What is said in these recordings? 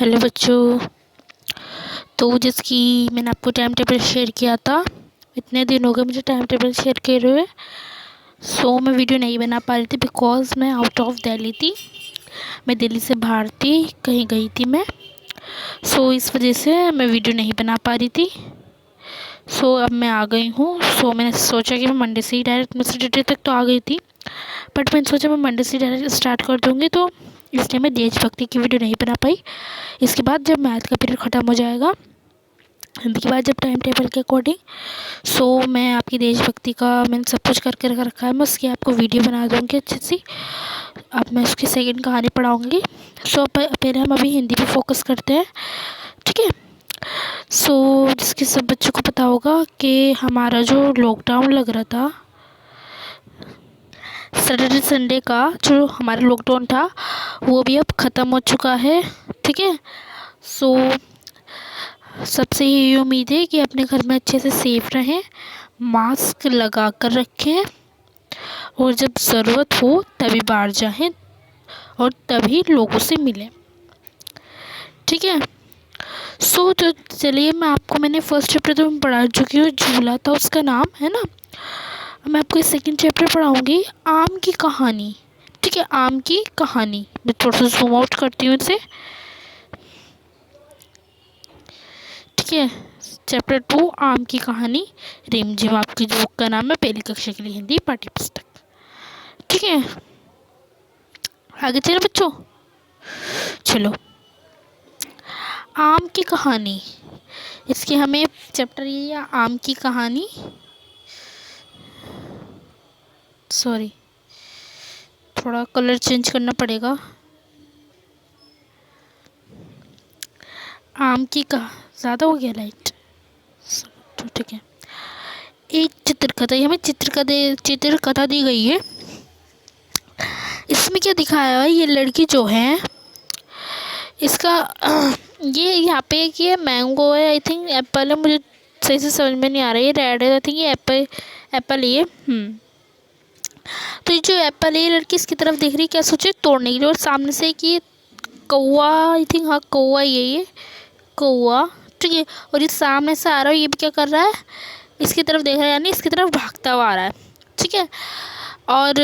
Hello बच्चों। तो जिसकी मैंने आपको टाइम टेबल शेयर किया था, इतने दिन हो गए मुझे टाइम टेबल शेयर किए हुए। मैं वीडियो नहीं बना पा रही थी बिकॉज़ मैं आउट ऑफ दिल्ली थी। मैं दिल्ली से बाहर थी, कहीं गई थी मैं। इस वजह से मैं वीडियो नहीं बना पा रही थी। अब मैं आ गई हूँ। मैंने सोचा कि मैं मंडे से ही डायरेक्ट सैटरडे तक तो आ गई थी, बट मैंने सोचा मैं मंडे से डायरेक्ट स्टार्ट कर दूँगी, तो इसलिए मैं देशभक्ति की वीडियो नहीं बना पाई। इसके बाद जब मैथ का पीरियड ख़त्म हो जाएगा, हिंदी के बाद जब टाइम टेबल के अकॉर्डिंग, मैं आपकी देशभक्ति का मैंने सब कुछ करके रखा है। मैं उसकी आपको वीडियो बना दूँगी अच्छी सी। अब मैं उसकी सेकंड कहानी पढ़ाऊँगी। पहले हम अभी हिंदी पे फोकस करते हैं, ठीक है। जिसके सब बच्चों को पता होगा कि हमारा जो लॉकडाउन लग रहा था, सैटरडे संडे का जो हमारा लॉकडाउन था, वो भी अब ख़त्म हो चुका है, ठीक है। सबसे यही उम्मीद है कि अपने घर में अच्छे से सेफ रहें, मास्क लगा कर रखें, और जब ज़रूरत हो तभी बाहर जाएं और तभी लोगों से मिलें, ठीक है। तो चलिए, मैंने फर्स्ट चैप्टर तो मैं पढ़ा चुकी हूँ, झूला था उसका नाम, है ना। मैं आपको सेकंड चैप्टर पढ़ाऊँगी, आम की कहानी, ठीक है। आम की कहानी मैं थोड़ा सा जूम आउट करती हूँ इसे, ठीक है। चैप्टर 2 आम की कहानी, रिमझिम आपकी जो बुक का नाम है, पहली कक्षा के लिए हिंदी पाठ्य पुस्तक, ठीक है। आगे चलो बच्चों, चलो। आम की कहानी, इसकी हमें चैप्टर ये है, आम की कहानी। सॉरी, थोड़ा कलर चेंज करना पड़ेगा। आम की ज़्यादा हो गया लाइट, तो ठीक है। एक चित्रकथा, हमें चित्रकथा दी गई है। इसमें क्या दिखाया है, ये लड़की जो है, इसका ये यहाँ पे कि ये मैंगो है, आई थिंक एप्पल है, मुझे सही से समझ में नहीं आ रहा है। ये रेड है, आई थिंक ये एप्पल ही है। तो ये जो एप्पल है, ये लड़की इसकी तरफ देख रही है, क्या सोचे, तोड़ने के लिए। और सामने से कि कौवा, आई थिंक, हाँ कौवा ये कौवा, ठीक है। और ये सामने से आ रहा है, ये भी क्या कर रहा है, इसकी तरफ देख रहा है, यानी इसकी तरफ भागता हुआ आ रहा है, ठीक है। और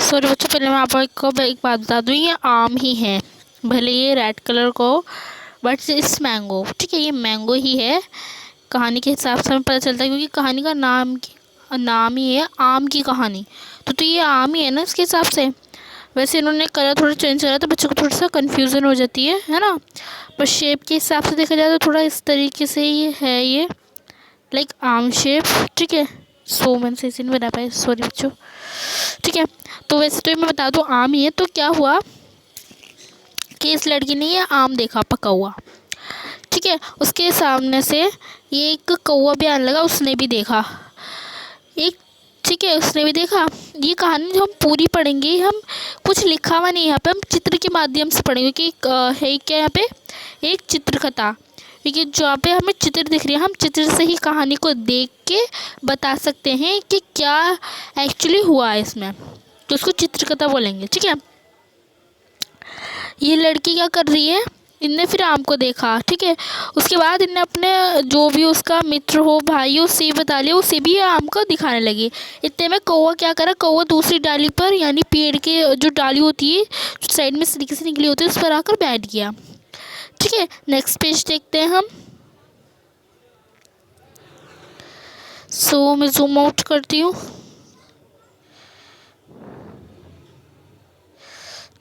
सॉरी बच्चों, पहले मैं आपको एक बात बता दूँ, ये आम ही है, भले ये रेड कलर को, बट इस मैंगो, ठीक है, ये मैंगो ही है। कहानी के हिसाब से हमें पता चलता है, क्योंकि कहानी का नाम ही है आम की कहानी, तो ये आम ही है ना इसके हिसाब से। वैसे इन्होंने कलर थोड़ा चेंज करा तो बच्चों को थोड़ा सा कन्फ्यूज़न हो जाती है ना। बस शेप के हिसाब से देखा जाए तो थोड़ा इस तरीके से ही है, ये लाइक आम शेप, ठीक है। मैंने सही से नहीं बना पाया, सॉरी बच्चों, ठीक है। तो वैसे तो मैं बता दूँ आम ही है। तो क्या हुआ कि इस लड़की ने ये आम देखा पका हुआ, ठीक है। उसके सामने से ये एक कौवा भी आने लगा, उसने भी देखा ठीक है, उसने भी देखा। ये कहानी जो हम पूरी पढ़ेंगे, हम कुछ लिखा हुआ नहीं, यहाँ पे हम चित्र के माध्यम से पढ़ेंगे, क्योंकि है क्या यहाँ पे एक चित्रकथा, क्योंकि जहाँ पे हमें चित्र दिख रही है, हम चित्र से ही कहानी को देख के बता सकते हैं कि क्या एक्चुअली हुआ है इसमें, तो उसको चित्रकथा बोलेंगे, ठीक है। ये लड़की क्या कर रही है, इनने फिर आम को देखा, ठीक है। उसके बाद इनने अपने जो भी उसका मित्र हो, भाई हो, उसे बता लिया, उसे भी आम को दिखाने लगी। इतने में कौवा क्या करा, कौवा दूसरी डाली पर, यानी पेड़ के जो डाली होती है, जो साइड में इस तरीके से निकली होती है, उस पर आकर बैठ गया, ठीक है। नेक्स्ट पेज देखते हैं हम। मैं जूम आउट करती हूँ,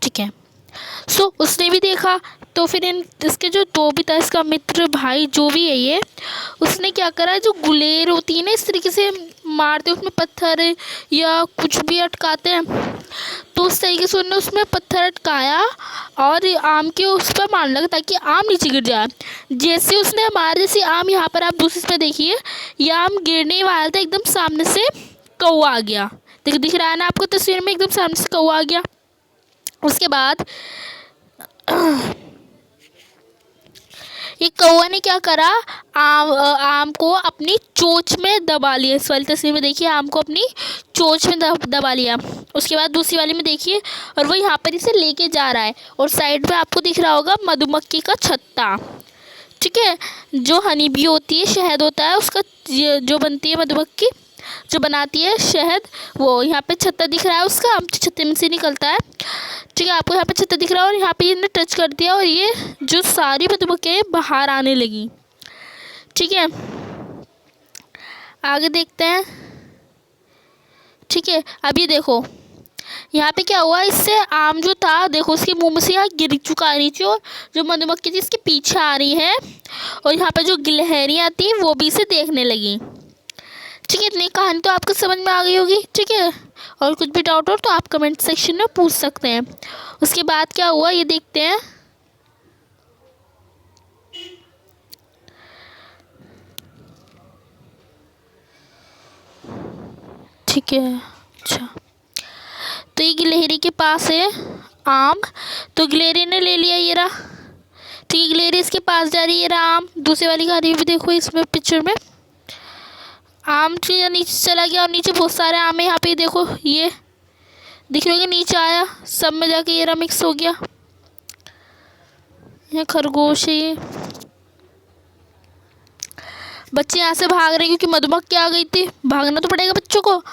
ठीक है। उसने भी देखा, तो फिर इसके जो दो भी था, इसका मित्र भाई जो भी है ये, उसने क्या करा, जो गुलेर होती है ना, इस तरीके से मारते, उसमें पत्थर या कुछ भी अटकाते हैं, तो उस तरीके से उन्होंने उसमें पत्थर अटकाया और आम के उस पर मारने लगा ताकि आम नीचे गिर जाए। जैसे उसने मारा, जैसे आम, यहाँ पर आप दूसरी पे देखिए, ये आम गिरने वाला था, एकदम सामने से कौवा आ गया। दिख रहा है ना आपको तस्वीर में, एकदम सामने से कौवा आ गया। उसके बाद ये कौवा ने क्या करा, आम को अपनी चोंच में दबा लिया। इस वाली तस्वीर में देखिए, आम को अपनी चोंच में दबा लिया। उसके बाद दूसरी वाली में देखिए, और वो यहाँ पर इसे लेके जा रहा है, और साइड में आपको दिख रहा होगा मधुमक्खी का छत्ता। ठीक है, जो हनी बी होती है, शहद होता है उसका, जो बनती है मधुमक्खी जो बनाती है शहद, वो यहाँ पे छत्ता दिख रहा है उसका, छत्ते में से निकलता है। ठीक है, आपको यहाँ पे छत्ता दिख रहा है, और यहाँ पे इसने टच कर दिया और ये जो सारी मधुमक्खियाँ बाहर आने लगी। ठीक है, आगे देखते हैं। ठीक है, अब ये देखो यहाँ पे क्या हुआ, इससे आम जो था देखो उसके मुंह में से यहाँ गिर चुका है नीचे, और जो मधुमक्खी थी इसके पीछे आ रही है, और यहाँ पे जो गिलहरियाँ थी वो भी इसे देखने लगी। ठीक है, इतनी कहानी तो आपको समझ में आ गई होगी। ठीक है, और कुछ भी डाउट हो तो आप कमेंट सेक्शन में पूछ सकते हैं। उसके बाद क्या हुआ ये देखते हैं। ठीक है, अच्छा, तो ये गिलहरी के पास है आम, तो गिलहरी ने ले लिया, ये रहा। ठीक है, गिलहरी इसके पास जा रही है, ये रहा आम। दूसरी वाली कहानी भी देखो, इसमें पिक्चर में आम नीचे चला गया, और नीचे बहुत सारे आम है। यहाँ पे देखो ये दिख रहा है, नीचे आया सब में जाके ये रहा मिक्स हो गया। ये खरगोश है, ये बच्चे यहाँ से भाग रहे हैं क्योंकि मधुमक्खी आ गई थी, भागना तो पड़ेगा बच्चों को।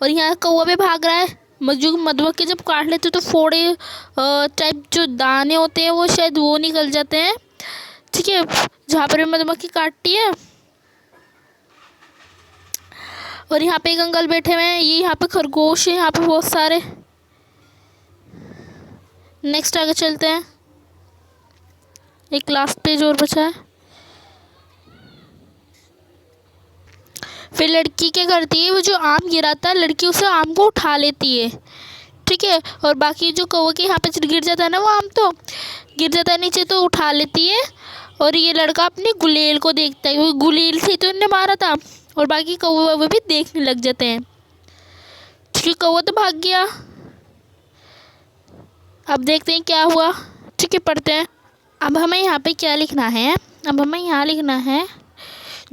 और यहाँ कौवा भी भाग रहा है। मधुमक्खी जब काट लेते तो फोड़े टाइप जो दाने होते हैं वो शायद वो निकल जाते हैं। ठीक है, जहाँ पर भी मधुमक्खी काटती है। और यहाँ पे एक अंकल बैठे हुए हैं, ये यहाँ पे खरगोश है, यहाँ पे बहुत सारे। नेक्स्ट आगे चलते हैं, एक लास्ट पेज और बचा है। फिर लड़की क्या करती है, वो जो आम गिरा था लड़की उसे आम को उठा लेती है। ठीक है, और बाकी जो कौवे के यहाँ पे गिर जाता है ना वो आम, तो गिर जाता है नीचे तो उठा लेती है। और ये लड़का अपने गुलेल को देखता है, वो गुलेल से तो इन्हें मारा था, और बाकी कौवे वो भी देखने लग जाते हैं। ठीक है, कौवा तो भाग गया। अब देखते हैं क्या हुआ। ठीक है, पढ़ते हैं। अब हमें यहाँ पे क्या लिखना है, अब हमें यहाँ लिखना है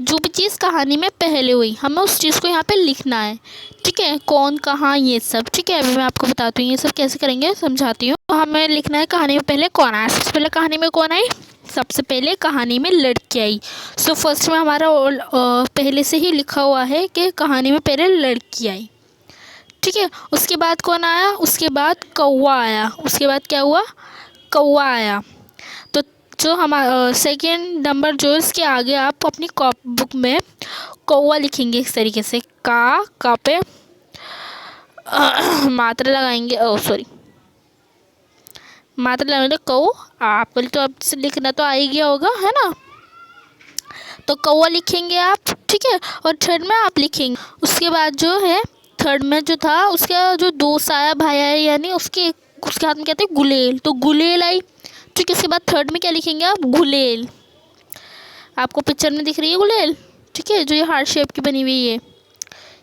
जो भी चीज़ कहानी में पहले हुई हमें उस चीज़ को यहाँ पे लिखना है। ठीक है, कौन कहाँ ये सब। ठीक है, अभी मैं आपको बताती हूँ ये सब कैसे करेंगे, समझाती हूँ। तो हमें लिखना है कहानी में पहले कौन आया। सबसे पहले कहानी में कौन आई, सबसे पहले कहानी में लड़की आई। सो फर्स्ट में हमारा पहले से ही लिखा हुआ है कि कहानी में पहले लड़की आई। ठीक है, उसके बाद कौन आया, उसके बाद कौवा आया। उसके बाद क्या हुआ, कौवा आया। तो जो हमारा सेकेंड नंबर जो इसके आगे आप अपनी बुक में कौवा लिखेंगे इस तरीके से, का पे मात्रा लगाएंगे, सॉरी मात्रा लगाएंगे कौ। आप तो अब से लिखना तो आ ही गया होगा, है ना। तो कौवा लिखेंगे आप। ठीक है, और थर्ड में आप लिखेंगे। उसके बाद जो है थर्ड में जो था उसका जो दोस्त आया, भाई आया, यानी उसके हाथ में कहते हैं गुलेल, तो गुलेल आई। ठीक है, उसके बाद थर्ड में क्या लिखेंगे आप, गुलेल। आपको पिक्चर में दिख रही है गुलेल। ठीक है, जो ये हार्ट शेप की बनी हुई है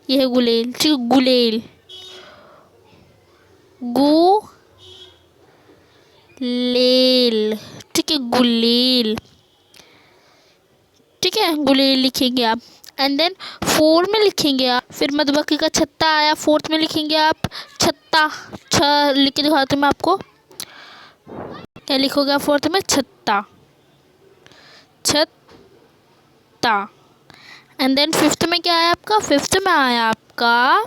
ये है गुलेल। ठीक है, गुलेल, गुलेल। ठीक है, गुलेल। ठीक है, गुलेल लिखेंगे आप। एंड देन फोर में लिखेंगे आप, फिर मधुमक्खी का छत्ता आया, फोर्थ में लिखेंगे आप छत्ता। लिख के दिखाती हूँ मैं आपको, क्या लिखोगे आप फोर्थ में, छत्ता, छत्ता। एंड देन फिफ्थ में क्या आया आपका, फिफ्थ में आया आपका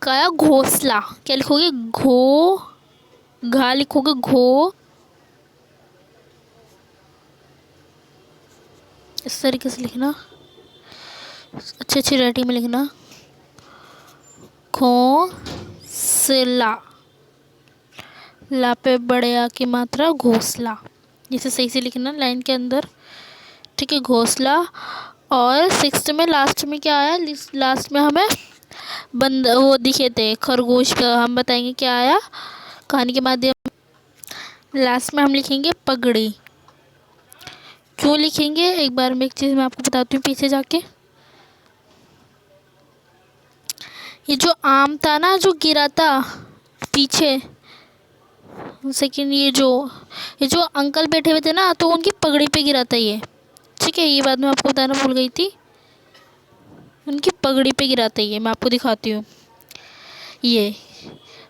आया घोंसला। क्या लिखोगे, घा लिखोगे, इस तरीके से लिखना, अच्छी राइटिंग में लिखना, घोंसला, ला पे बड़े आ की मात्रा, घोंसला, जिसे सही से लिखना लाइन के अंदर। ठीक है, घोंसला। और सिक्स्थ में लास्ट में क्या आया, लास्ट में हमें वो दिखे थे खरगोश का, हम बताएंगे क्या आया कहानी के माध्यम। लास्ट में हम लिखेंगे पगड़ी। क्यों लिखेंगे, एक बार मैं एक चीज़ मैं आपको बताती हूँ पीछे जाके। ये जो आम था ना जो गिरा था पीछे, सेकंड ये जो अंकल बैठे हुए थे ना, तो उनकी पगड़ी पे गिरा था ये। ठीक है, ये बात मैं आपको बताना भूल गई थी, उनकी पगड़ी पे गिरा था ये, मैं आपको दिखाती हूँ। ये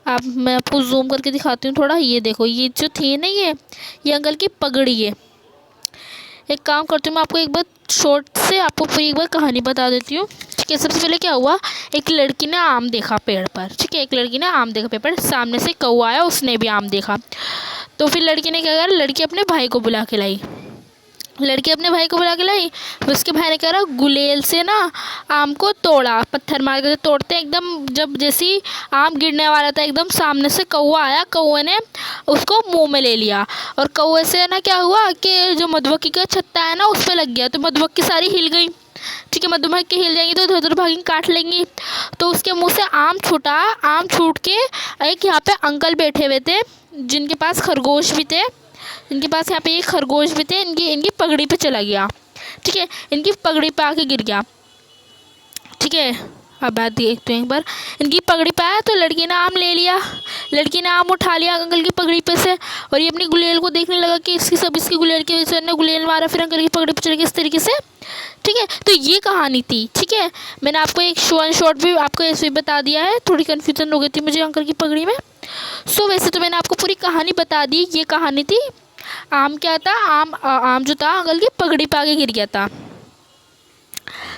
आप, मैं आपको जूम करके दिखाती हूँ थोड़ा। ये देखो, ये जो थी ना, ये अंकल की पगड़ी है। एक काम करती हूँ, मैं आपको एक बार शॉर्ट से आपको पूरी एक बार कहानी बता देती हूँ। ठीक है, सबसे पहले क्या हुआ, एक लड़की ने आम देखा पेड़ पर। ठीक है, एक लड़की ने आम देखा पेड़ पर, सामने से कौवा आया, उसने भी आम देखा। तो फिर लड़की ने क्या करा, लड़की अपने भाई को बुला के लाई। लड़की अपने भाई को बुला के लाई, फिर उसके भाई ने कहा गुलेल से ना आम को तोड़ा, पत्थर मार के तोड़ते एकदम, जब जैसी आम गिरने वाला था एकदम सामने से कौवा आया, कौवे ने उसको मुंह में ले लिया। और कौवे से ना क्या हुआ कि जो मधुमक्खी का छत्ता है ना उस पर लग गया, तो मधुमक्खी सारी हिल गई। ठीक है, मधुमक्खी हिल जाएंगी तो इधर उधर भागी काट लेंगी। तो उसके मुंह से आम छूटा, आम छूट के एक यहाँ पे अंकल बैठे हुए थे जिनके पास खरगोश भी थे, इनके पास यहाँ पे एक खरगोश भी थे, इनकी पगड़ी पे चला गया। ठीक है, इनकी पगड़ी पे आके गिर गया। ठीक है, अब बात देखते हैं एक बार, इनकी पगड़ी पे आया तो लड़की ने आम ले लिया, लड़की ने आम उठा लिया अंकल की पगड़ी पे से, और ये अपनी गुलेल को देखने लगा कि इसकी गुलेल की वजह से ने गुलेल मारा, फिर अंकल की पगड़ी पे चढ़ गया इस तरीके से। ठीक है, तो ये कहानी थी। ठीक है, मैंने आपको एक शॉर्ट भी आपको ऐसे बता दिया है, थोड़ी कन्फ्यूजन हो गई थी मुझे अंकल की पगड़ी में। वैसे तो मैंने आपको पूरी कहानी बता दी। ये कहानी थी, आम क्या था, आम जो था अंकल की पगड़ी पे आगे गिर गया था।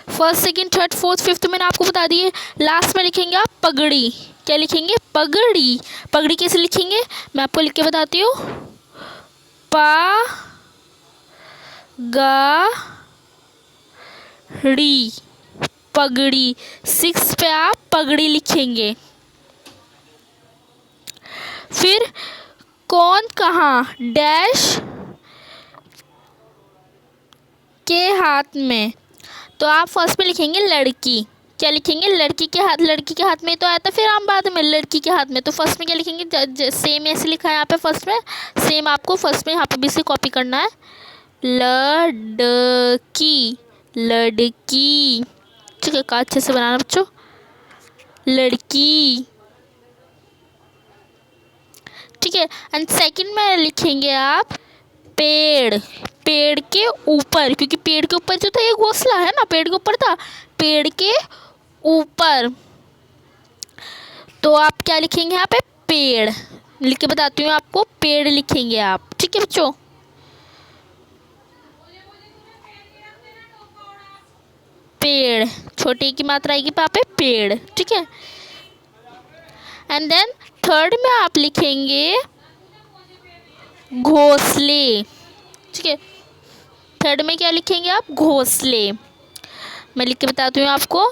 First, second, third, fourth, fifth मैंने आपको बता दिए। लास्ट में लिखेंगे आप पगड़ी। क्या लिखेंगे, पगड़ी। पगड़ी कैसे लिखेंगे मैं आपको लिख के बताती हूँ, पा गा ड़ी, पगड़ी। 6 पे आप पगड़ी लिखेंगे। फिर कौन कहाँ, डैश के हाथ में, तो आप फर्स्ट में लिखेंगे लड़की। क्या लिखेंगे, लड़की के हाथ, लड़की के हाथ में तो आया था, फिर हम बाद में लड़की के हाथ में, तो फर्स्ट में क्या लिखेंगे, सेम ऐसे लिखा है यहाँ पे फर्स्ट में, सेम आपको फर्स्ट में यहाँ पे भी से कॉपी करना है, लड़की, लड़की। ठीक है, का अच्छे से बनाना बच्चों, लड़की। ठीक है, एंड सेकंड में लिखेंगे आप पेड़, पेड़ के ऊपर, क्योंकि पेड़ के ऊपर जो था ये घोंसला है ना, पेड़ के ऊपर था, पेड़ के ऊपर। तो आप क्या लिखेंगे यहाँ पे, पेड़ लिख के बताती हूँ आपको, पेड़ लिखेंगे आप। ठीक है बच्चों, पेड़, छोटे की मात्रा आएगी पे पे पेड़। ठीक है, एंड देन थर्ड में आप लिखेंगे घोंसले। ठीक है, थर्ड में क्या लिखेंगे आप, घोंसले। मैं लिख के बताती हूँ आपको,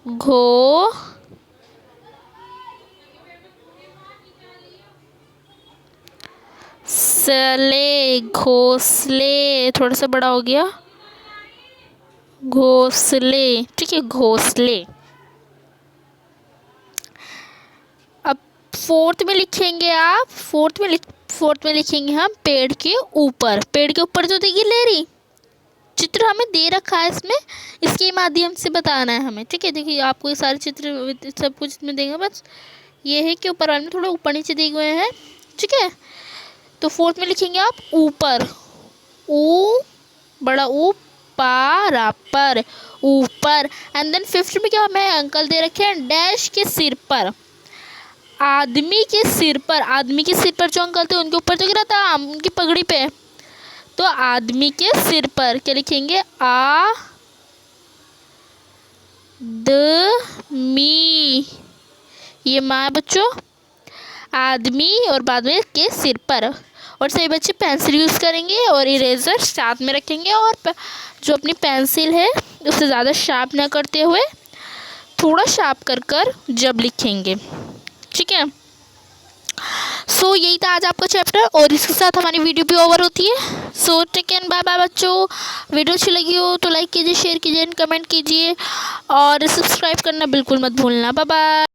घोंसले, घोंसले थोड़ा सा बड़ा हो गया, घोंसले। ठीक है, घोंसले। अब फोर्थ में लिखेंगे आप, फोर्थ में लिखेंगे हम पेड़ के ऊपर। पेड़ के ऊपर जो देखिए लेरी चित्र हमें दे रखा है, इसमें इसके माध्यम से बताना है हमें। ठीक है, देखिए आपको ये सारे चित्र सब कुछ इसमें देंगे, बस ये है कि ऊपर वाले में थोड़ा ऊपर नीचे दिए हुए हैं। ठीक है, तो फोर्थ में लिखेंगे आप ऊपर, ऊ बड़ा ऊ, पारा पर, ऊपर। एंड देन फिफ्थ में क्या हमें अंकल दे रखे हैं, डैश के सिर पर, आदमी के सिर पर, आदमी के सिर पर जो अंकल थे उनके ऊपर जो गिरा था उनकी पगड़ी पे, तो आदमी के सिर पर क्या लिखेंगे, आ द मी, ये माँ बच्चों, आदमी और बाद में के सिर पर। और सभी बच्चे पेंसिल यूज़ करेंगे और इरेजर साथ में रखेंगे, और जो अपनी पेंसिल है उससे ज़्यादा शार्प ना करते हुए थोड़ा शार्प कर जब लिखेंगे। ठीक है, यही था आज आपका चैप्टर, और इसके साथ हमारी वीडियो भी ओवर होती है। टेक एंड बाय बाय बच्चों। वीडियो अच्छी लगी हो तो लाइक कीजिए, शेयर कीजिए, कमेंट कीजिए, और सब्सक्राइब करना बिल्कुल मत भूलना। Bye bye.